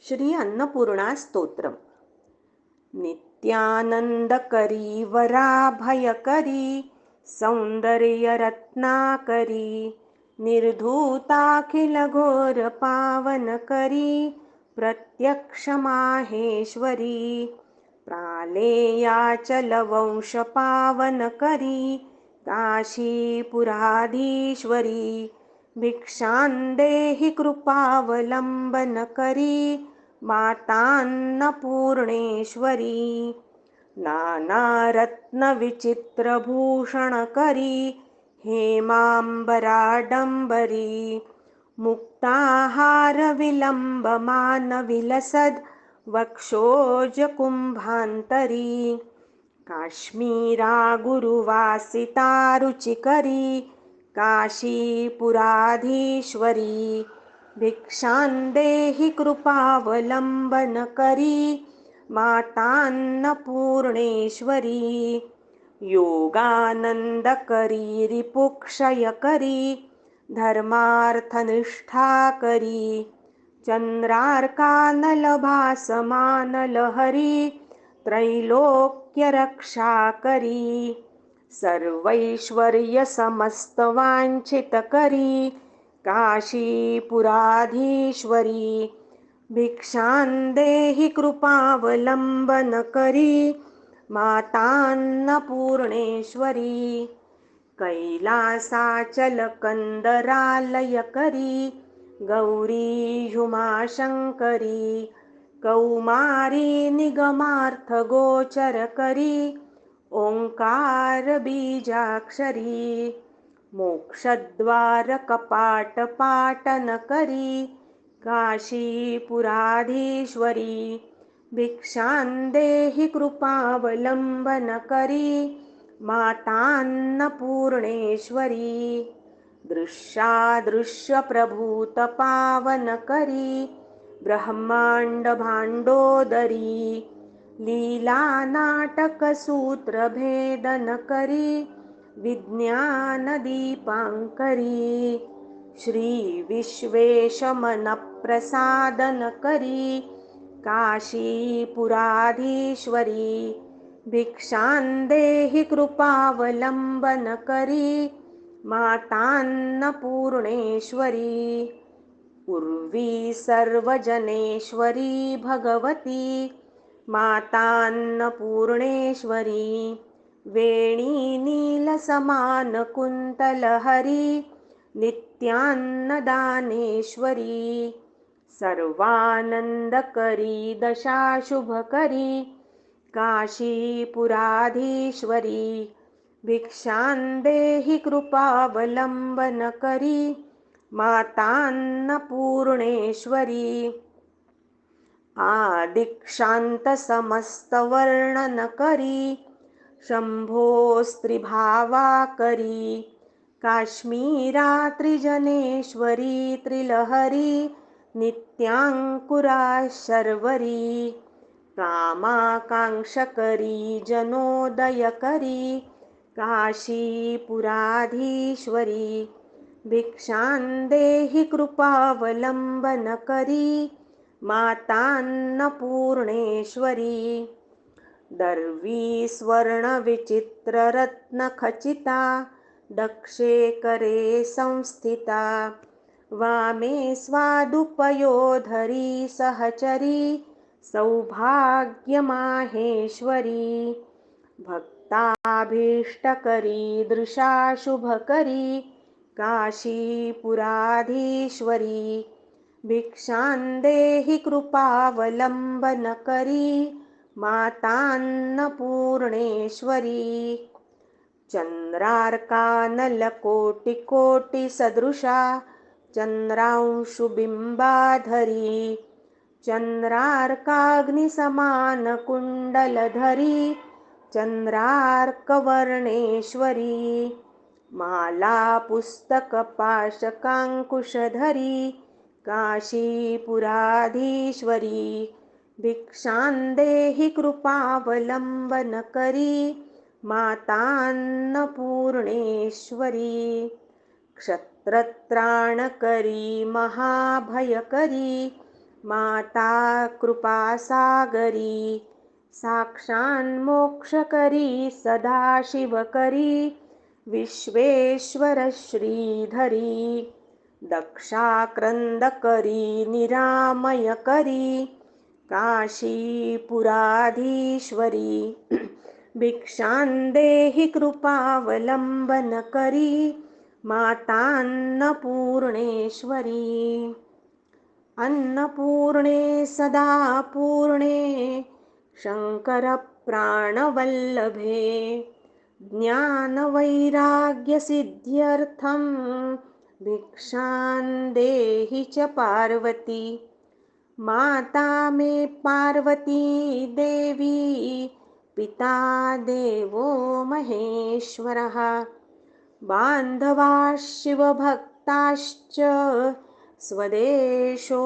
श्री अन्नपूर्णा स्तोत्रम. नित्यानंदकरी वराभयकरी सौंदर्यरत्नाकरी निर्धूताखिल घोर पावनकरी प्रत्यक्ष माहेश्वरी प्रालेयाचलवंश पावनकरी काशीपुराधीश्वरी भिक्षान्देहि कृपावलम्बनकरी मातान्नपूर्णेश्वरी नानारत्नविचित्रभूषणकरी हेमाम्बराडम्बरी मुक्ताहारविलम्बमानविलसद् वक्षोजकुम्भान्तरी काश्मीरा गुरुवासिता रुचिकरी काशीपुराधीश्वरी भिक्षान्देहि कृपावलम्बनकरी मातान्नपूर्णेश्वरी योगानन्दकरी रिपुक्षयकरी धर्मार्थनिष्ठाकरी चन्द्रार्कानलभासमानलहरी त्रैलोक्यरक्षाकरी सर्वैश्वर्यसमस्तवाञ्छितकरी काशीपुराधीश्वरी भिक्षान्देहि कृपावलम्बनकरी मातान्नपूर्णेश्वरी कैलासाचलकन्दरालयकरी गौरीहुमाशङ्करी कौमारी निगमार्थगोचरकरी ओङ्कारबीजाक्षरी मोक्षद्वारकपाटपाटनकरी काशीपुराधीश्वरी भिक्षान्देहि कृपावलम्बनकरी मातान्नपूर्णेश्वरी दृश्यादृश्यप्रभूतपावनकरी ब्रह्माण्डभाण्डोदरी लीलानाटकसूत्रभेदनकरी विज्ञानदीपाङ्करी श्रीविश्वेशमनप्रसादनकरी काशीपुराधीश्वरी भिक्षान्देहि कृपावलम्बनकरी मातान्नपूर्णेश्वरी उर्वी सर्वजनेश्वरी भगवती मातान्नपूर्णेश्वरी वेणी नीलसमानकुन्तलहरी नित्यान्नदानेश्वरी सर्वानन्दकरी दशाशुभकरी काशीपुराधीश्वरी भिक्षान्देहि कृपावलम्बनकरी मातान्नपूर्णेश्वरी आदिक्षान्तसमस्तवर्णनकरी शम्भोस्त्रिभावाकरी काश्मीरा त्रिजनेश्वरी त्रिलहरी नित्याङ्कुरा शर्वरी कामाकाङ्क्षकरी जनोदयकरी काशीपुराधीश्वरी भिक्षान्देहि कृपावलम्बनकरी मातान्नपूर्णेश्वरी दर्वी स्वर्णविचित्ररत्नखचिता दक्षे करे संस्थिता वामे स्वादुपयोधरी सहचरी सौभाग्यमाहेश्वरी भक्ताभीष्टकरी दृशाशुभकरी काशीपुराधीश्वरी भिक्षान्देहि कृपावलम्बनकरी मातान्नपूर्णेश्वरी चन्द्रार्कानलकोटिकोटिसदृशा चन्द्रांशुबिम्बाधरी चन्द्रार्काग्निसमानकुण्डलधरी चन्द्रार्कवर्णेश्वरी मालापुस्तकपाशकाङ्कुशधरी काशीपुराधीश्वरी भिक्षान्देहि कृपावलम्बनकरी मातान्नपूर्णेश्वरी क्षत्रत्राणकरी महाभयकरी माता कृपासागरी साक्षान्मोक्षकरी सदाशिवकरी विश्वेश्वर श्रीधरी दक्षाक्रन्दकरी निरामयकरी काशीपुराधीश्वरी भिक्षान्देहि कृपावलम्बनकरी मातान्नपूर्णेश्वरी अन्नपूर्णे सदा पूर्णे शङ्करप्राणवल्लभे ज्ञानवैराग्यसिद्ध्यर्थं भिक्षां देहि च पार्वती माता मे पार्वती देवी पिता देवो महेश्वरः बान्धवा शिवभक्ताश्च स्वदेशो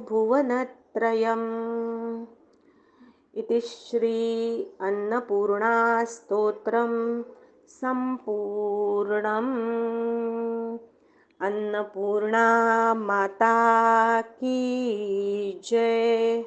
भुवनत्रयम् इति श्री अन्नपूर्णा स्तोत्रं सम्पूर्णम् अन्नपूर्णा माता की जय।